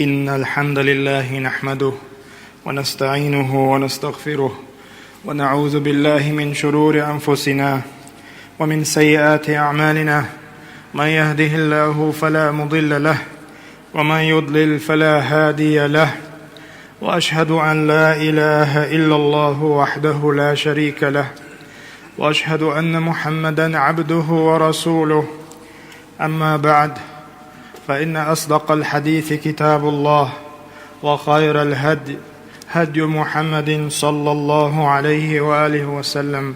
إن الحمد لله نحمده ونستعينه ونستغفره ونعوذ بالله من شرور أنفسنا ومن سيئات أعمالنا. من يهده الله فلا مضل له ومن يضلل فلا هادي له، وأشهد أن لا إله إلا الله وحده لا شريك له، وأشهد أن محمدًا عبده ورسوله. أما بعد، فإن أصدق الحديث كتاب الله، وخير الهدي هدي محمد صلى الله عليه وآله وسلم،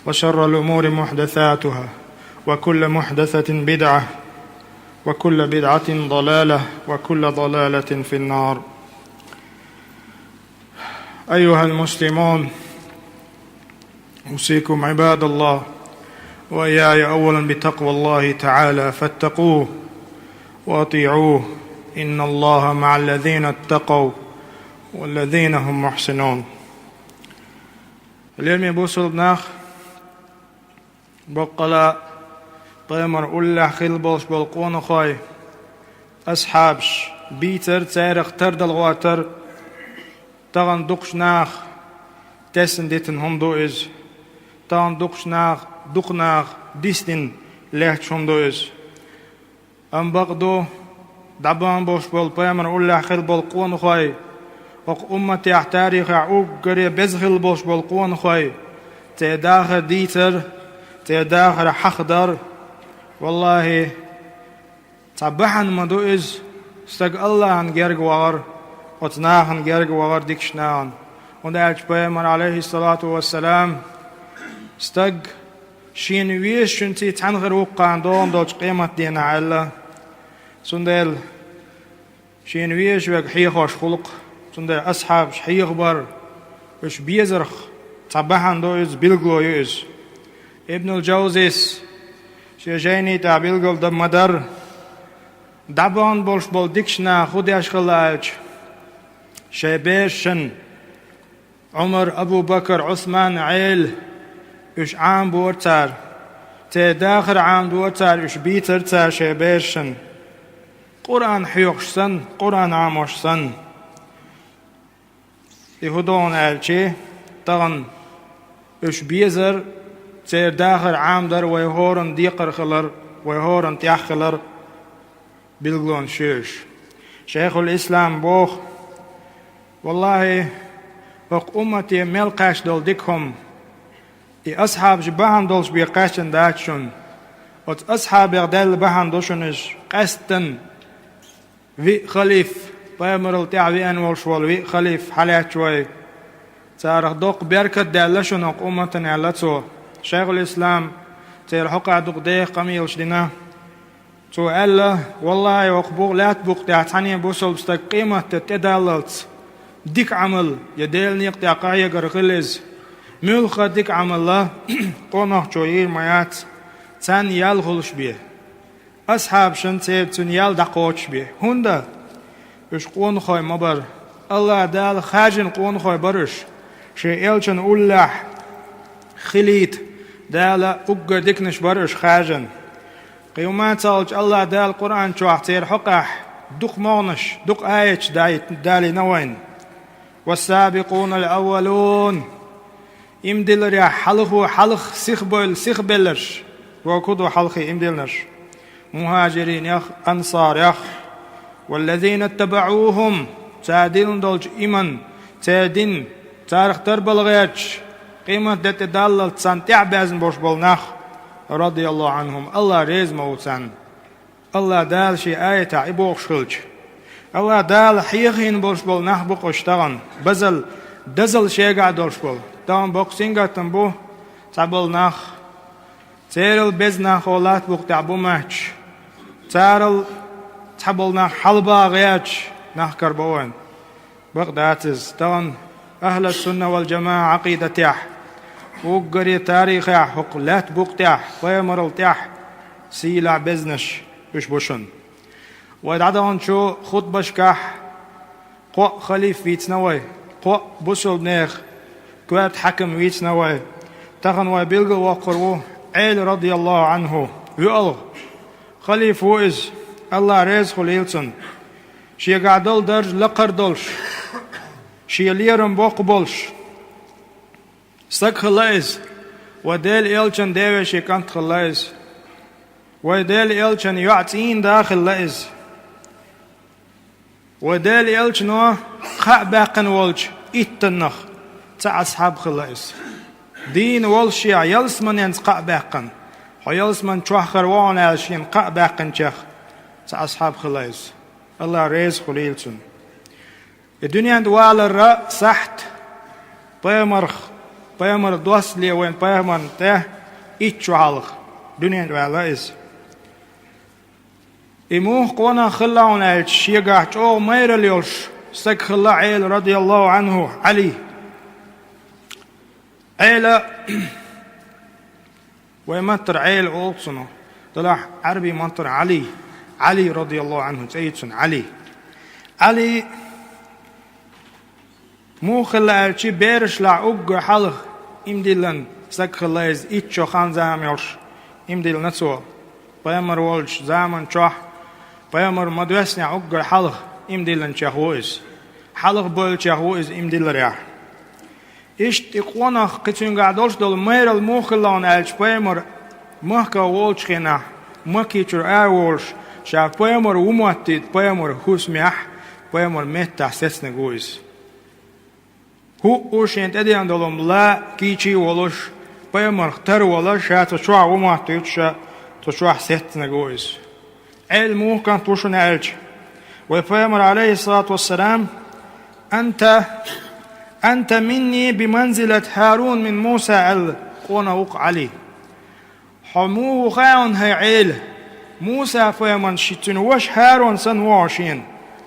وشر الأمور محدثاتها، وكل محدثة بدعة، وكل بدعة ضلالة، وكل ضلالة في النار. أيها المسلمون، أوصيكم عباد الله وإياي أولا بتقوى الله تعالى، فاتقوه وأطيعوه، إن الله مع الذين اتقوا والذين هم محسنون. اليوم يبوصل بناخ بقلا قيمر أولا خلبوش بالقون خاي أصحابش بيتر تاريخ ترد الغواتر تغن دقش ناخ تسن ديتن هم دوئز، تغن دقش ناخ دقناخ ديستن لحش هم دوئز. أم بقدو دبان بوش بول قيمر أولا خلبوش خاي وق أمتي احتاريخ عوق قرية بزخل بوش بالقوان خواي تيداخر ديتر تيداخر حخدر. والله صباحا مدوئز استق الله عن جرق وغر وتناخن جرق وغر ديكشنان. ودعج بيمر عليه الصلاة والسلام استق شين ويش شنتي تنغر وقعان دون دوش قيمة دينا علا سندل شين ويش وق حيخوش خلق سندر أصحاب شحيخ بر وش بيزرخ صباحا دوئز بلغلو يؤز. ابن الجوزيس شجيني تا بلغل دب مدر دبان بولش بول ديكشنا خودي أشغلاج شيبيشن عمر أبو بكر عثمان عيل وش عام بورتار تداخر عام بورتار وش بيتر تار شيبيشن قرآن حيوخشسن قرآن عاموشسن يهودون ألشي تغن وش بيزر تير داخل عام در ويهورن ديقر خلر ويهورن تياخ خلر بلغلون شيش. شيخ الإسلام بوخ والله وق أمتي ملقاش دول ديكهم أصحاب جبهان دولش بيقاشن داتشون وت أصحاب يغدال بهان دوشنش قستن في خليف بيمرل تعوي أنولش والوي خليف حالات شوي تارخ دوق بيركت دالشون وق أمتن علتو. شيخ الإسلام تير حقا دوق ديخ قميلش دينا تو ألا والله وقبوغ لا تبوق تعتاني بوصل بستقيمة تتدالت ديك عمل يديل نيق تعقايا قرقلز ملخة ديك عمل الله قونوح جوير ميات تان يال خلش بيه أصحاب شنتيب تن يال دقوش بيه هنده وش قون خوي مبر الله دال خاجن قون خوي برش شيئلشن أولاح خليت دال أقر ديكنش برش خاجن قيومات صالج الله دال قرآن شو احتير حقح دق مغنش دق آيش دالي نوين والسابقون الأولون إمدل ريا حلخو حلخ سيخبلش وكدو حلخي إمدلنش مهاجرين يخ أنصار يخ والذين اتبعوهم تعدين دولج إيمان تعدين تاريخ تربلغيتش قيمة دت دالل تسانتع بازن بوش بولناخ رضي الله عنهم. الله ريز موتان الله دال شي آية تعيبوغ شخلج الله دال حيخين بوش بولناخ بوق اشتغن بزل دزل شيقع دولش بول دان بوق سنگا تنبو تعبولناخ تيرل بزناخ ولات بوق تعبو مهج تارل تعبولناخ حلبا غياتش ناخ كربوين بغداتز دان أهل السنة والجماعة عقيدة تيح وقري تاريخ حق لا تبوق تيح ويمرل تيح سيلع بزنش وش بوشن ويدعدون شو خطبش كح قو خليف فيتنوي قو بوشل بنيخ كوات حكم فيتنوي تغن ويبلغ وقروه عيل رضي الله عنه يقول خليف وإز الله ريز خليلتن Şiye gadal derj laqar dolş. Şiye liyerim bok bolş. Sak khalayz. ودال إلشان داوش يكانت خلاص ودال إلشان يعطين داخل لائز ودال إلشان قا باقن والش إتنخ تاع أصحاب خلاص دين والش يلس من ينس قا باقن ويلس من تشخر وان الشين قا باقن تشخ تاع أصحاب خلاص الله ريز خليلتون الدنيا دوال الرأ سحت بيمرخ Peygamber dost lewen peygamber te itchuhalg dunya wala is imuh qona khallaun al shiga o mayra lyosh stak khalla al radiyallahu anhu ali ala ومنطر عيل أوصنا طلع عربي منطر علي رضي الله عنه سيدنا علي مو خلا الشي بيرش لا أوج حلق إمديلن سك خلاص إتشو خان زاميرش إمديل نتسو بيمر والش زامن شح بيمر مدرسنا أوج حلق إمديلن شهوز حلق بول شهوز إمديل ريح إيش تقوانا قتون قادوش دول مير المخلان الش بيمر مهكا والش خنا مكيتر أولش شاف بيمر وماتيد بيمر حسميح بيمر متى سسنا جوز هو أوشين تدين دولم لا كيشي ولش بيمر اختار ولش هتشوع وما تيجي تشوع ستنا جوز علمه كان توشون علج وبيمر عليه الصلاة والسلام أنت مني بمنزلة هارون من موسى القونا وق علي حموه خاون هي عيل موسى فيمن شتن وش هارون سن واشين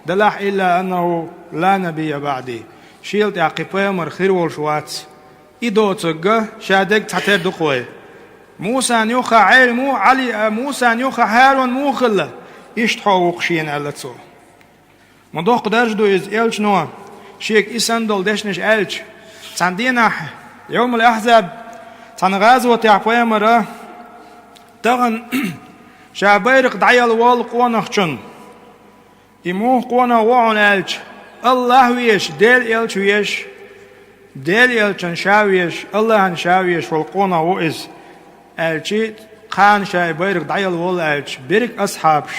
دلح إلا أنه لا نبي بعدي شيلت عقبه مرخير والشوات إدو تجا شادك تحتر دقوي موسى نيوخا عيل مو علي موسى نيوخا هارون مو خلا يشتحو وقشين على تصو مدوق درجدو إز إلش نوع شيك إسندل دشنش إلش تندينا يوم الأحزاب تنغازو تعقوي مرة تغن شابيرق دعيال والقوانا خشن إموه قوانا وعن إلش الله ويش ديل إلش ويش ديل إلشن شاويش الله هن شاويش والقونا وإز إلشي قان شاي بيرق دعيال وال إلش بيرق أصحابش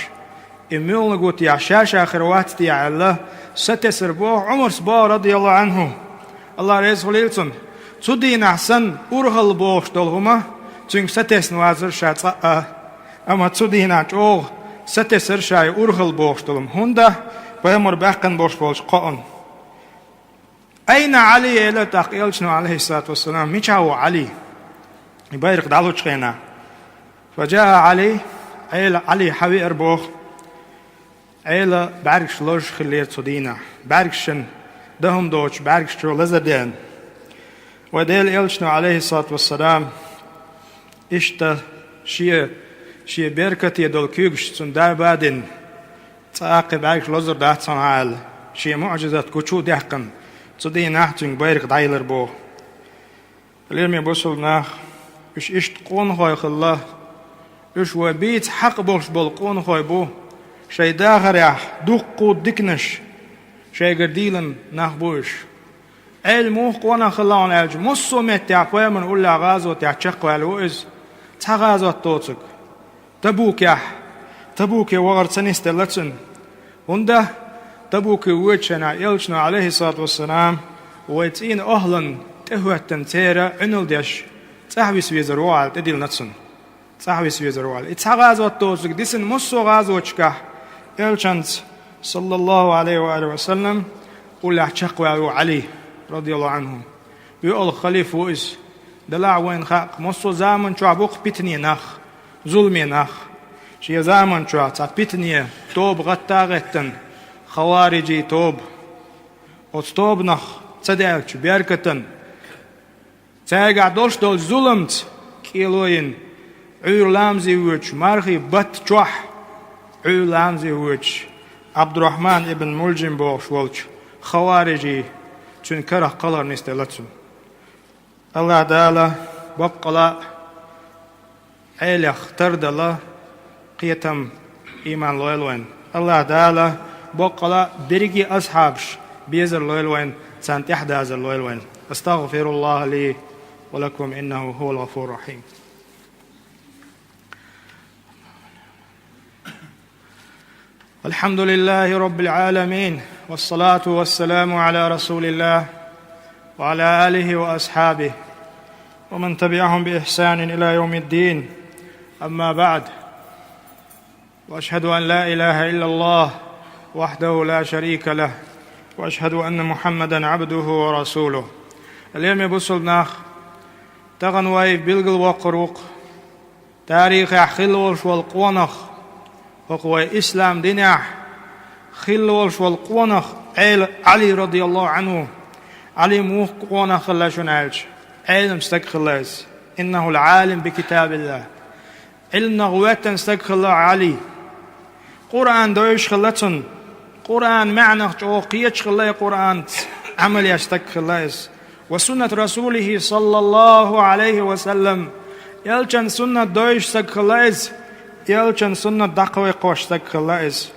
إميول نقول يا شاشة خروات يا الله ستسر بوه عمر سبا رضي الله عنه الله رزق ليلتن تدين أحسن أرهل بوش دلهما تنك ستس نوازر شاة أما تدين أجوغ ستسر شاي أرهل بوش دلهم هنده بيمر باقن بوش بولش قائن أين علي إلى تقيل شنو عليه الصلاة والسلام ميش هو علي يبايرق دعلو تشخينا فجاء علي حوي أربوخ عيلة باركش لوش خلير تدينا باركشن دهم دوش باركش شو لزدين وديل إلشنو عليه الصلاة والسلام إشتا شيء بيركت يدول كيوغش تندار بعدين تاقي باركش لوزر دات صنعال شيء معجزة كوشو دحقن تدينا تنك بيرك دايلر بو اليوم بوصل ناخ إشت قون خوي خلا إش وبيت حق بوش بالقون خوي بو شي داخر يح دوقو دكنش شي قرديلن نخبوش علمو قوانا خلاون الج مصو مت يعقوي من قول غازو تشق والوئز تغازو توتك تبوك وغر سنست لتن ونده تبوك وجهنا يلشنا عليه الصلاة والسلام ويتين أهلا تهوتن تيرا عنل ديش تحويس ويزروال تديل نتسن تحويس ويزروال اتغازو توتك ديسن مصو غازو تشكح يلشنت صلى الله عليه وآله وسلم قول أحشق علي رضي الله عنه بيقول خليفة وإز دلع وين خاق مصو زامن شو عبوق بيتني نخ ظلمي نخ شي زامن شو بيتني توب غتاغتن خوارجي توب وستوب نخ صدقش بيركتن تاقع دوش دول ظلمت كيلوين عير لامزي ويش مارخي بط جوح عير لامزي ويش عبد الرحمن ابن ملجم بوش والش خوارجي چون كره قلر نستلتسو الله تعالى بقلا عيل اخترد الله قيتم إيمان لويلوين الله تعالى بقلا بريجي أصحابش بيزر لويلوين سانت إحدى لويلوين. أستغفر الله لي ولكم إنه هو الغفور الرحيم. الحمد لله رب العالمين، والصلاة والسلام على رسول الله وعلى آله وأصحابه ومن تبعهم بإحسان إلى يوم الدين. أما بعد، وأشهد أن لا إله إلا الله وحده لا شريك له، وأشهد أن محمدًا عبده ورسوله. اليوم يبصل ناخ تغن وايف بلغل وقروق تاريخ خلوش والقونخ وقوى إسلام دينح خلوش والقونخ علي رضي الله عنه. علي موخ قونخ الله شنالش علم استقخلاز إنه العالم بكتاب الله. علم نغوات استقخل علي قرآن دويش خلتن قرآن معنى جوقيتش خلاي قرآن عمل يستقخلاز وسنة رسوله صلى الله عليه وسلم يلچن سنة دويش استقخلاز يلچن سنة دقوي قوش استقخلاز.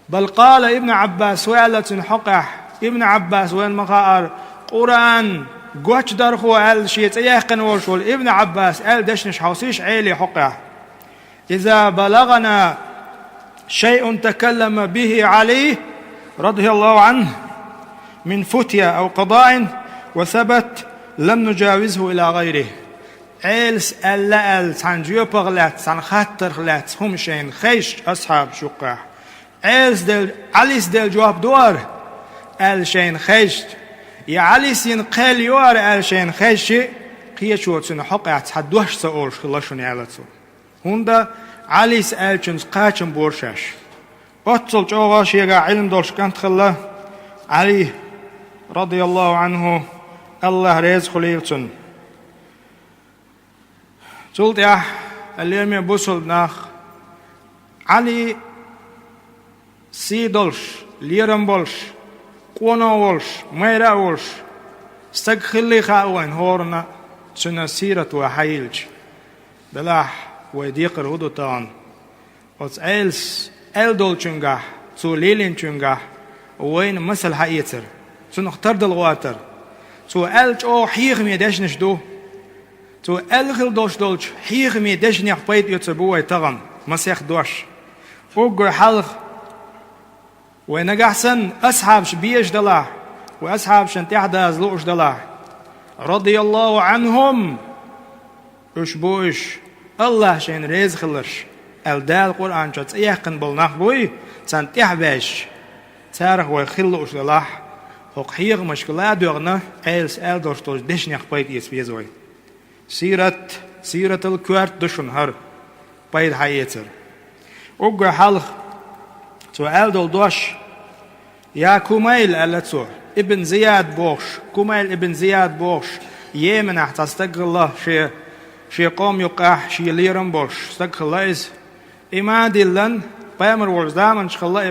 بل قال ابن عباس وعلة حقح ابن عباس وين مقار قرآن قوش درخو قال شيء يحقن وشول ابن عباس قال دشنش حوسيش عيلي حقه إذا بلغنا شيء تكلم به عليه رضي الله عنه من فتية أو قضاء وثبت لم نجاوزه إلى غيره. عيلس ألال سان جيوبغلات سان خاطرغلات هم شين خيش أصحاب شقاح عيلس دل عليس دل جواب دور أل شين خيش يا عليس ينقل يور أل شين خيش قيشوت سن حقات حدوش سأولش خلاشون يعلتو هوندا عليس ألشنس قاچن بورشاش أتصل جواش يقع علم دولش كانت خلا علي رضي الله عنه الله ريز خليلتن قلت يا اليوم يبوصل ناخ علي سيدولش ليرم بولش قونا ولش ميرا ولش استقخلي خاوين هورنا سنة سيرة وحيلج بلاح ويديقر هدوتان وز ألس ألدول چنگاه سو ليلين چنگاه وين مسل حقيتر سو نختار دلغواتر سو ألج أو حيغ ميدشنش دو سو ألغل دوش دولش حيغ ميدشنيخ بيت يتبوه تغن مسيخ دوش وقر حلق وينقحسن أصحاب شبيش دلاه وأصحاب شنتيح دازلوش دلاه رضي الله عنهم اشبوش الله شين ريز خلرش الدال قرآن شات يحقن بالنخ بوي سنتيح باش تارخ ويخلوش دلاه فوق حيغ مشكلة دوغنا أيلس دوش دشنيخ بيت يسبيزوي سيرة الكوارت دشن هر بيت حياتر وقر حلق سؤال دول دوش يا كوميل ألتسو ابن زياد بوش كوميل ابن زياد بوش يمنح تستقل الله شي قوم يقاح شي ليرم بوش استقل الله إز إما دلن بيامر والزامن شخلا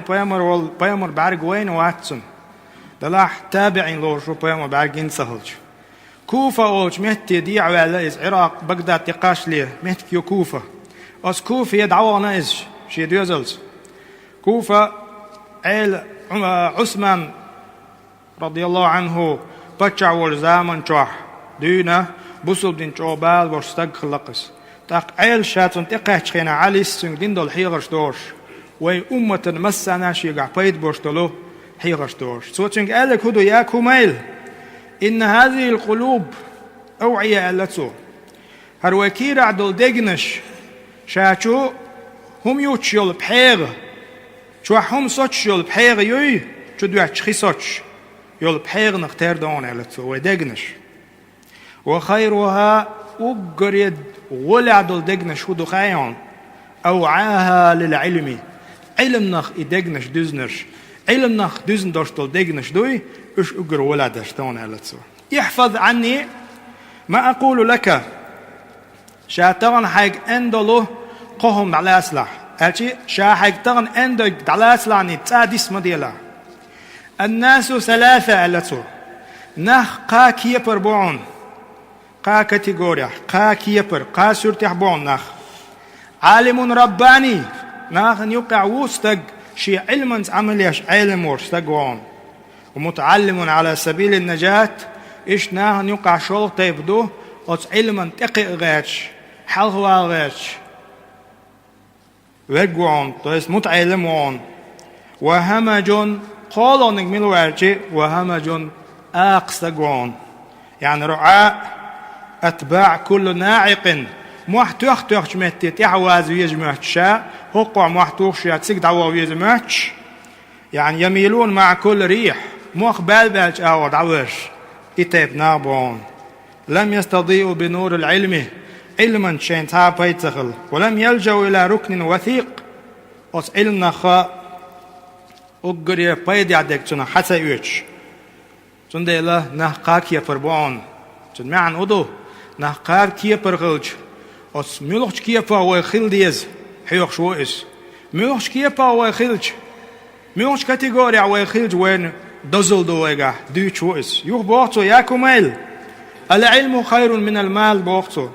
بيامر بعرق وين واتسن دلاح تابعين لوش بيامر بعرقين سهلج كوفة أولش مهتي ديع وعلا إز عراق بغداد تقاش ليه مهت كيو كوفة أس كوفة يدعوانا إز شي ديوزلز كوفة عيل عثمان رضي الله عنه بچع والزامن چوح دينا بوصل دين چوبال ورستق خلقس تاق عيل شاتن تقاش خينا علي السنگ دين دول حيغش دوش وي أمة مسانا شيقع بيت بوشتلو حيغش دوش سوچنگ قالك هدو يا كوميل إن هذه القلوب أوعية ألتو هروكير عدل ديگنش شاچو هم يوچ يول بحيغ شو هم صوتش يول بحيغ يوي شو دواتش خي صوتش يول بحيغ نختار دون ألتو وديگنش وخيرها وقريد ولا دول ديگنش هدو خايون أوعاها للعلم علم نخ إديگنش دوزنش علم نخ دوزن دوش دول ديگنش دوي إش أقر ولا دشتون ألتو يحفظ عني ما أقول لك شاتغن حيق اندلو قهم على أسلح ألشي شاحق تغن اندق على أسلعني تاديس مديلا الناس ثلاثة ألتو نخ قا كيبر بون قا كاتيجوريا قا كيبر قا سورتيح بون نخ عالم رباني نخ يقع وستق شي علما عمليش علم ورستقوان ومتعلم على سبيل النجاة إيش ناهن يقع شغل تيبدو أوت علما تقي غاتش حلغوا غاتش وقوان تويس متعلمون وهمج قولون نجمل وارجي وهمج أقصقوان يعني رعاء أتباع كل ناعق محتوخ توخش متت يعواز ويجمعتشا هقع محتوخش يتسك دعوة ويجمعتش يعني يميلون مع كل ريح موخ بالبالج أو دعوش إتاب نابون لم يستضيئوا بنور العلم علما شين تاب يتخل ولم يلجوا إلى ركن وثيق أس علمنا خاء أقري بيد يعدك جنا حتى يوش جن ديلا نحقاك يفربون جن معن أدو نحقاك يفرغلج أس ملوش كيفا ويخيل ديز حيوخ شوئس ملوش كيفا ويخيلج ملوش كاتيجوريا ويخيلج وين دزل دويغا دو شوئس يوخ بوغتو ياكو ميل العلم خير من المال بوغتو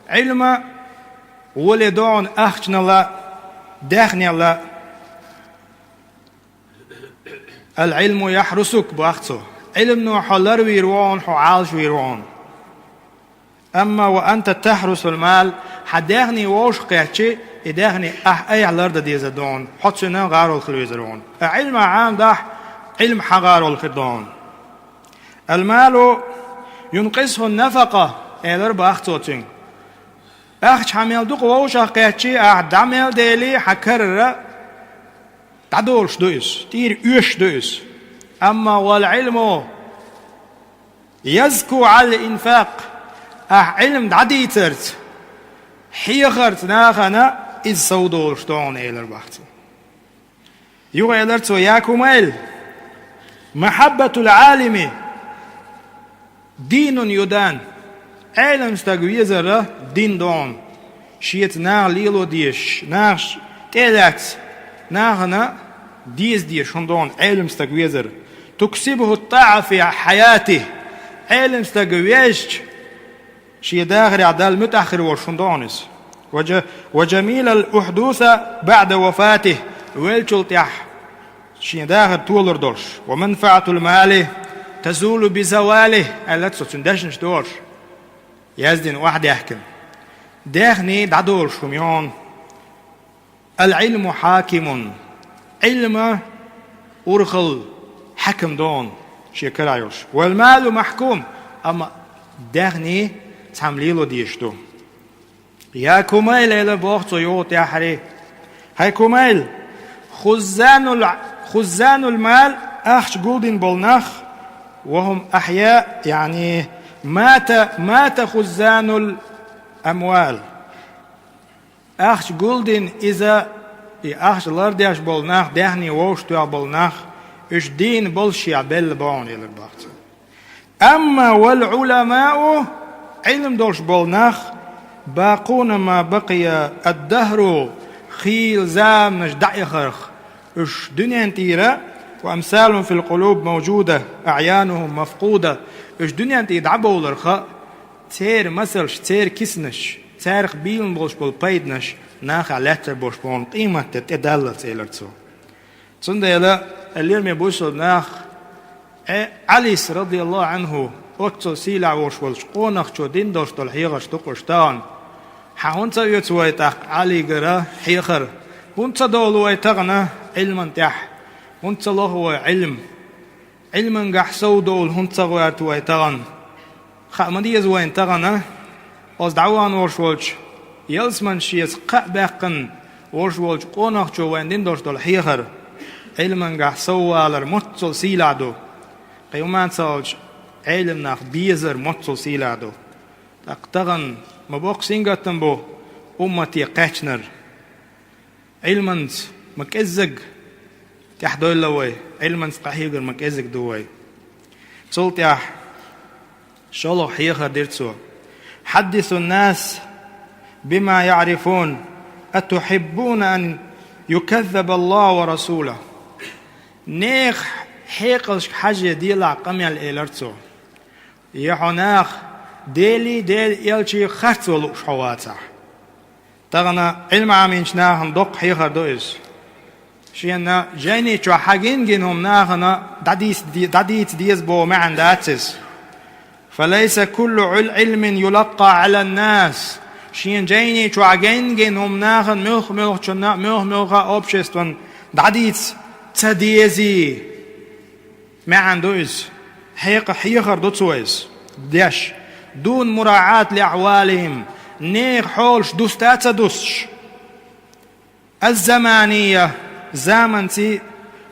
علم ولدون أخشنا لا داخني لا العلم يحرسك بوغتو علم نو حلر ويروان حعالش ويروان أما وأنت تحرس المال حداغني ووش قيتشي إداغني أي علرد ديزدون حتشنا غارو الخلويزرون علم عام داح علم حغارو الخدون المال ينقصه النفقة إلر بأختوتين أخش حميل دوق ووش قيتشي دعمل ديلي حكرر تعدولش دويس تير يوش دويس أما والعلم يزكو على الإنفاق علم دعديترت حيخرت ناخنا إذ سودولش دون إلر بأختو يوغ إلرت وياكم إل محبة العالم دين يدان علم استقويزر دين دون شيت ناغ ليلو ديش ناغ تيلات ناغنا ديز ديش دون علم استقويزر تكسبه الطاعة في حياته علم استقويزر شي داغري عدال متأخر وشندونس وجميل الأحدوث بعد وفاته ويلشلت يح شي داغر تولر دورش ومنفعة المال تزول بزواله ألتسو تندشنش دورش يزدن واحد يحكم داغني دعدورش كميون العلم حاكم علم أرخل حكم دون شي كرايوش والمال محكوم أما داغني تعمليلو ديشتو يا كميل إلى بوقتو يوت يا حري هاي كميل خزان المال أخش جولدين بولناخ وهم أحياء يعني مات خزان الأموال أخش جولدين إذا أخش لاردياش بولناخ دهني ووشتو بولناخ إش دين بولشي بل بون إلى البوقتو أما والعلماء علم دولش بولناخ باقون ما بقي الدهر خيل زام نجدع يخرخ إش دنيا انتيرا وأمثال في القلوب موجودة أعيانهم مفقودة إش دنيا انتي دعبو لرخاء تير مسلش تير كسنش تير خبيل بولش بول بيدنش ناخ علاتر بولش بول قيمة تتدلل تيلرتو تنديلا اللي ميبوشل ناخ عليس رضي الله عنه أكتو سيلع وشولش قونخ شو دين دوش دول حيغش تقوشتان حاونتا يتويتاق علي قرا حيخر هونتا دولو يتغنى علما تح هونتا الله علما قحسو دول هونتا غواتو يتغن خامديز وين تغنى أز دعوان وشولش يلسمن شيز قبقن وشولش قونخ شو وين دين دوش دول حيخر علما قحسو والر متصل سيلعدو قيومان سالج علم ناخ بيزر متصل سيلعدو تقتغن مبوق سينغتن بو أمتي قاتنر علمنت مكزق تحدو اللوي علمنت قحيقر مكزق دوي صلت يح شالو حيخر ديرتسو حدثوا الناس بما يعرفون أتحبون أن يكذب الله ورسوله نيخ حيقلش حاجة ديلا قميال إيلرتسو يحوناخ ديلي ديل يلشي خرطو لوش حواتح تغنى علم عامين شناهم دوق حيخر دوئز شينا جيني شو حاجين جنهم ناخنا داديت ديز بو معن داتس فليس كل علم يلقى على الناس شين جيني شو حاجين جنهم ناخن مخ أوبشستون داديت تديزي معن دوز حيخر دوتسويز ديش دون مراعاة لأحوالهم نير حولش دوستات دوسش الزمانية زامنتي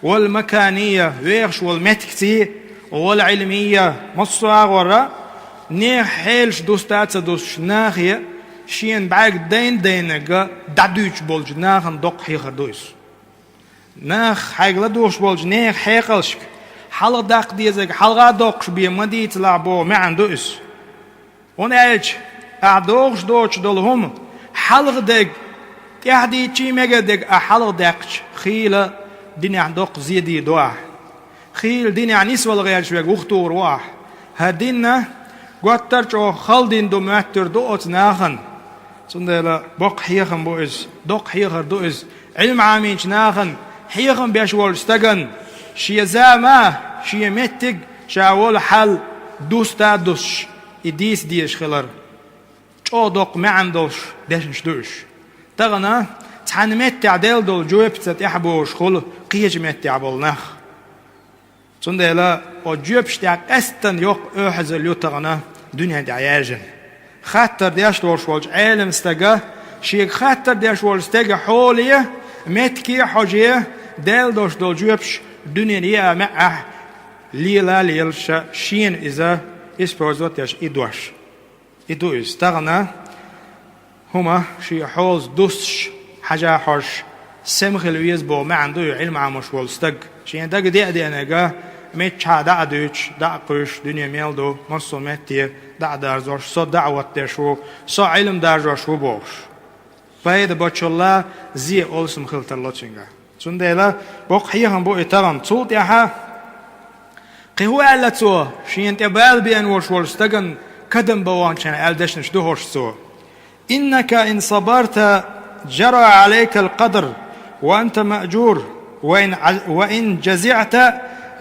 والمكانية ويرش والمتكتي والعلمية مصر ورا نير حيلش دوستات دوسش ناخية شين بعد دينجا دادوش بولج ناخن دوق حيخر دوس ناخ حيقلا دوش بولج نير حيقلشك حالا داق ديزك حالغا دوقش بيه مديت لعبو معن دوس ونالج أعدوغش دوش دولهم حالغ دق تحدي چی مگه دگ احلو دقش خیل دنیا دوق زیدی دواه خیل دنیا نیس ول غیر شوی گختور واه هدینا قطر جو خالدین دو ماتر دو ات ناخن سندلا بق حیخم بوز دوق حیخر دوز علم عامینچ ناخن حیخم بیش ول استگن شی زما شی متگ شاول حل دوستا دوش ادیس دیش خلر جو دوق معندوش دشنش دوش تغنى تحنمت عدل دول جوبت تحبوش خل قيج مت عبلنخ صندلا وجوبش تاع استن يوق احزل يتغنى دنيا دعياجن خاطر دياش دورش والج عالم استجا شيك خاطر دياش والج استجا حوليه متكي حاجيه دل دوش دول جوبش دنيا ديا مع ليلا ليلش شين اذا اسبوزوت ياش ادوش ادو استغنى هما شي حوز دوسش حاجة حرش سمخل ويزبو ما عنده علم عمش والستق شي دق دي أنا جا متشا دع دوش دع قش دنيا ميلدو مصو متي دع دارزوش صو دعوة تشو صو علم دارزوش وبوش فهيدا باتشالله زي أولسم خلت اللوتشنجا سندلا بوق حيهم بو إتران صوت ياها قهوة على تو شي انت بال بين وش والستقن كدم بوان شان ألدشنش دوهوش سو إنك إن صبرت جرى عليك القدر وأنت مأجور وإن جزعت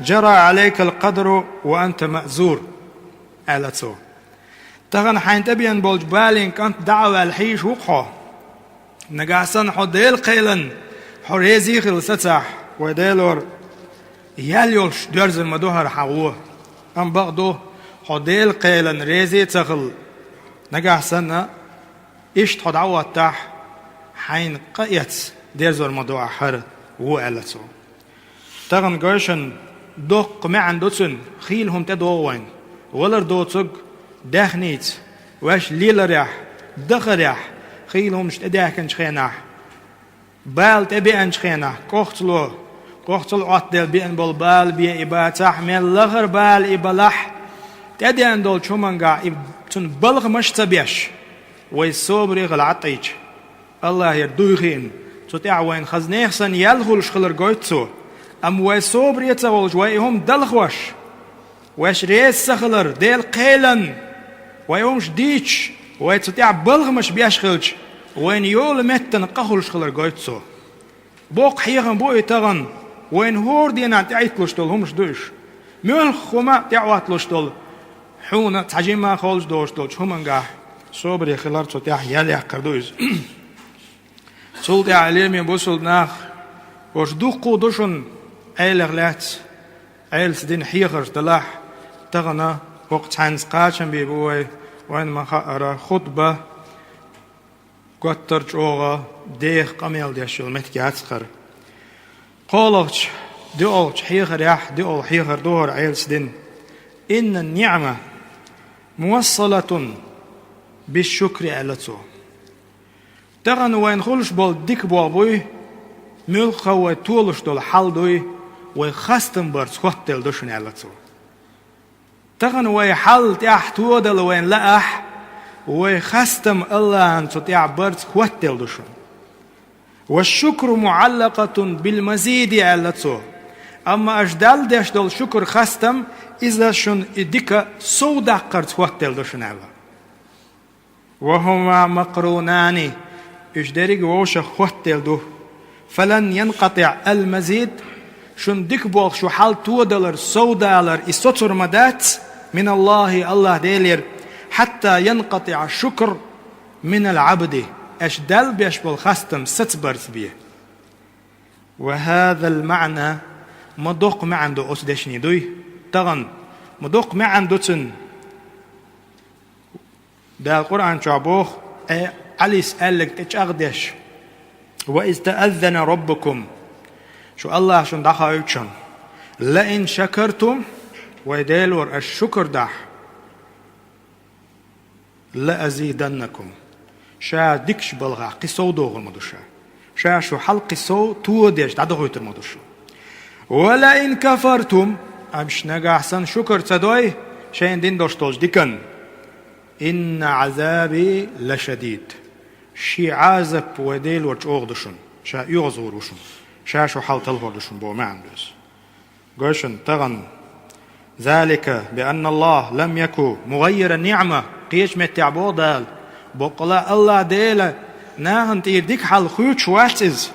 جرى عليك القدر وأنت مأزور ألتو تغن حين تبين بالجبالين كانت دعوة الحيش وقحة نقاسن حديل قيلن حريزي خلصتح وديلور ياليولش درز المدوهر حوه أم بغدو حديل قيلن ريزي تخل نقاسن إيش تدعوة تح حين قيت ديرزور مدوع حر وقالتو تغن قرشن دق معن دوتسن خيلهم تدوين ولر دوتسق داخنيت واش ليل ريح دخ ريح خيلهم شتداكن شخيناح بال تبين شخيناح قختلو عطل بين بالبال بي إباتح من لغر بال إبلح تدين دول شومنغا تن بلغ مش تبيش ويصبري غلعطيج الله يردوخين تتعوين خزنيخسن يلغلش خلر قويتسو أم ويصبري يتغلش ويهم دلخوش ويش ريس سخلر ديل قيلن ويهمش ديش ويتتع بلغ مش بيشخلش وين يول متن قخلش خلر قويتسو بوق حيغن بو يتغن وين هور دينا تعيتلوش دول همش دوش ملخوما تعواتلوش دول حونا تحجيما خولش دوش دولش همنقاح صبري خلار تتع يلي قردوز سولت عليمي بوصل ناخ وش دوقو دوشن عيل غلات عيل سدين حيغر دلاح تغنى وقت هنس قاشن بيبوي وين ما خأرا خطبة قطر جوغا ديخ قميل ديشو المتكي هتسخر قولوش ديولش حيغر يح ديول حيغر دور عيل سدين إن النعمة موصلة بالشكر ألتو تغن وين خلش بول ديك بوابوي ملخا وطولش دول حالدوي ويخستن برس خوتل دوشن ألتو تغن وي حال تيح تودل وين لأح ويخستم الله أن تطيع برس خوتل دوشن والشكر معلقة بالمزيد ألتو أما أجدال ديش دول شكر خستم إذا شن إديك سودا قرد خوتل دوشن ألا وهما مقروناني إجداريك ووشا خوتل دو فلن ينقطع المزيد شن ديك بوغ شو حال تودلر سودالر إسوتر مدات من الله ديلير حتى ينقطع الشكر من العبد اش دل بيش بالخستم ستبرت بيه. وهذا المعنى مدوق ما عنده أسدشني دوي تغن مدوق ما عنده تن ده القرآن شعبوخ علي سألك تشأغدش وإذ تأذن ربكم شو الله شن دخا يوتشن لئن شكرتم ويدالور الشكر دح لأزيدنكم شا ديكش بلغا قصو دوغ المدوشا شا شو حل قصو توديش تعدو غيتر المدوشا ولئن كفرتم أمش نقع حسن شكر تدوي شاين دين دوشتوش ديكن إن عذابي لشديد شي عازب وديل ورجوغدشن شا يغزوروشن شا شو حال تلغردشن بو ما عندوس قوشن تغن ذلك بأن الله لم يكن مغير النعمة قيش متعبو دال بقلا الله ديلا ناهن تيرديك حال خوش واتز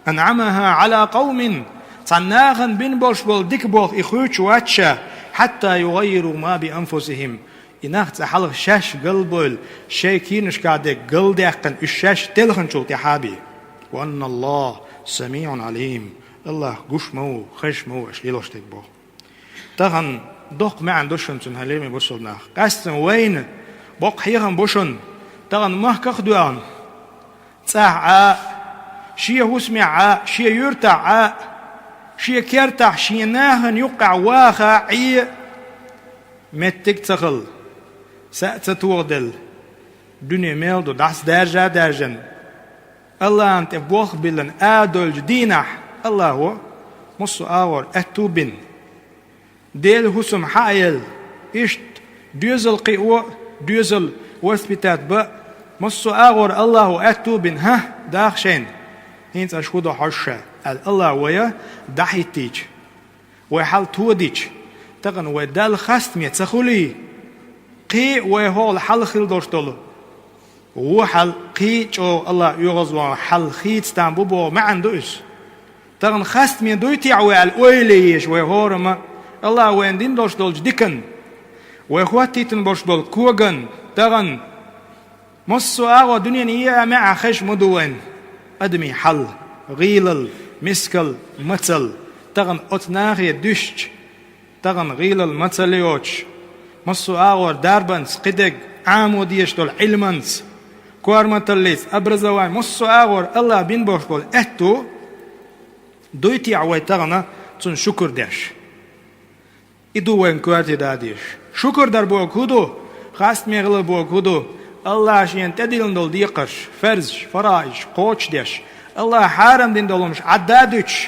أنعمها على قوم تناهن بين بوش بول ديك بوخ إخوش واتشا حتى يغيروا ما بأنفسهم إناخ تحلق شاش قلبول شاكينش قاعدة قلدقن الشاش تلخن شو تحابي وأن الله سميع عليم الله قشمو خشمو أشليلوش تكبو تغن دوق ما عندوشن تنهليمي بوصلنا قاستن وين بوق حيغن بوشن تغن مهكخ دوان تساع شي هسمع شي يرتع شي كيرتع شي ناهن يقع واخا عي متك تخل سأتتوغدل دنيا ميل دو داس درجن الله أنت بوخ بلن آدول دينح الله هو مصو آور أتوبن ديل هسم حايل إشت دوزل قيوة دوزل وثبتات بأ مصو آور الله أتوبن ها داخشين هينت أشهدو حرشة الله ويا دحيتيج ويحال توديج تغن ودال خاست تخولي قي ويهول حل خيل دوشتولو وحل قي جو الله يغزوا حل خيت ستانبو بو ما عندوش تغن خاست دويتي عوي الأويليش ويهورما الله وين دين دوشتول جديكن ويخواتيتن بوشتول كوغن تغن مصو آغو دنيا نيا مع خش مدوين أدمي حل غيلل مسكل متل تغن أتناغي دشت تغن غيلل متليوش مصو آغور داربنس قدق عامو ديشتول علمنس كوارمتليس أبرزوان مصو آغور الله بين بوشتول أتو دويتي عوي تغنى تون شكر داش إدو وين كوارتي داديش شكر در بو كودو خاست ميغل بو كودو الله شين تدلن دول ديقش فرز فرايش قوش داش الله حارم دين دولمش عدادوش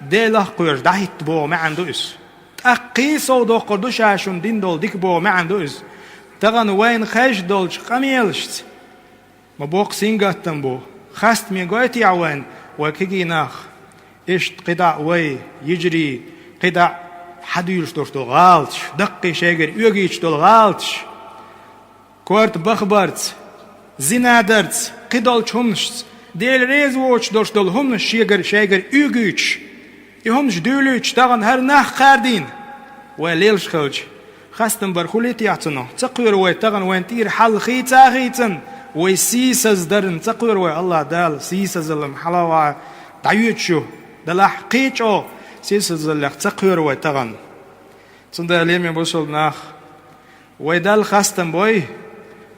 ديله قوش دايت بو ما عندوش أقيسو دو قردوش عشون دين دول ديك بو ما عندوش تغن وين خش دولش قميلشت ما بوق سينغاتن بو خاست ميغويتي عوين وكيجي ناخ إشت قدع وي يجري قدع حديلش دورتو غالتش دقي شاقر يوغيش دول غالتش كورت بخبرت زنادرت قدالش همشت ديل ريز ووش دوش دول همش شاقر يوغيش يهمش دولوش تغن هر ناخ قاردين وليلش خلج خاستن برخوليتي يعتنو تقوير وي تغن وين تير حل خيتا خيتن وي سيسز درن تقوير وي الله دال سيسز المحلاوة دعيوتشو دلح قيتشو سيسز اللي تقوير وي تغن تنده ليمي بوصل ناخ ويدال خاستن بوي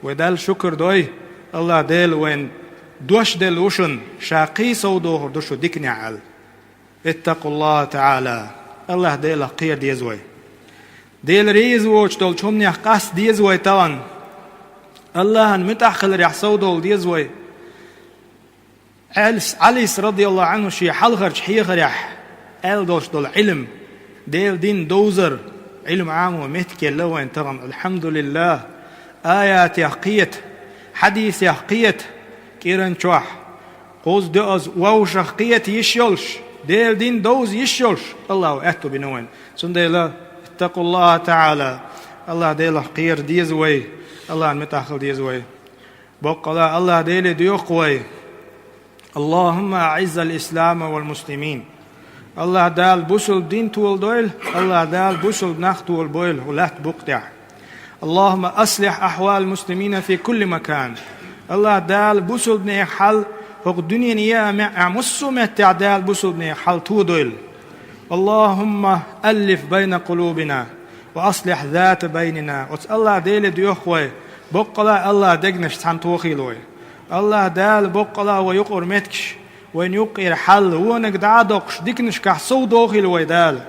ويدال شكر دوي الله ديل وين دوش ديل وشن شاقي سودوه دوشو ديكني عال اتقوا الله تعالى الله ديل قير ديزوي ديل ريز ووش دول شمني قاس ديزوي طبعا الله متأخل ريح سودول ديزوي عليس رضي الله عنه شي حلغر شحيخ ريح دوش دول علم ديل دين دوزر علم عامو متكي لوين طبعا الحمد لله آيات يحقيت حديث يحقيت كيرن شوح قوز دوز ووش يحقيت يشيلش ديل دين دوز يشيلش الله أتو بنوين سنديلا اتقوا الله تعالى الله ديل قير ديزوي الله المتأخل ديزوي بقلا الله ديل ديوقوي اللهم أعز الإسلام والمسلمين. الله دال بوسل دين طول دويل، الله دال بوسل نخ طول بويل ولا تبقطع. اللهم أصلح أحوال المسلمين في كل مكان. الله دال بوسل بني حل فوق الدنيا نيا عمسو متعدال بوسل بني حل تودويل. اللهم ألف بين قلوبنا وأصلح ذات بيننا. الله ديل ديوخوي بقلا الله دقنش تنتوخيلوي. الله دال بقلا ويقر متكش وين يقر حل ونك دعادقش ديكنش كحصو دوخيلوي دال.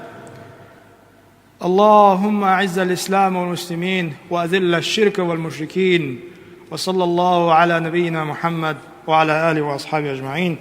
اللهم أعز الإسلام والمسلمين وأذل الشرك والمشركين. وصلى الله على نبينا محمد وعلى آله وأصحابه أجمعين.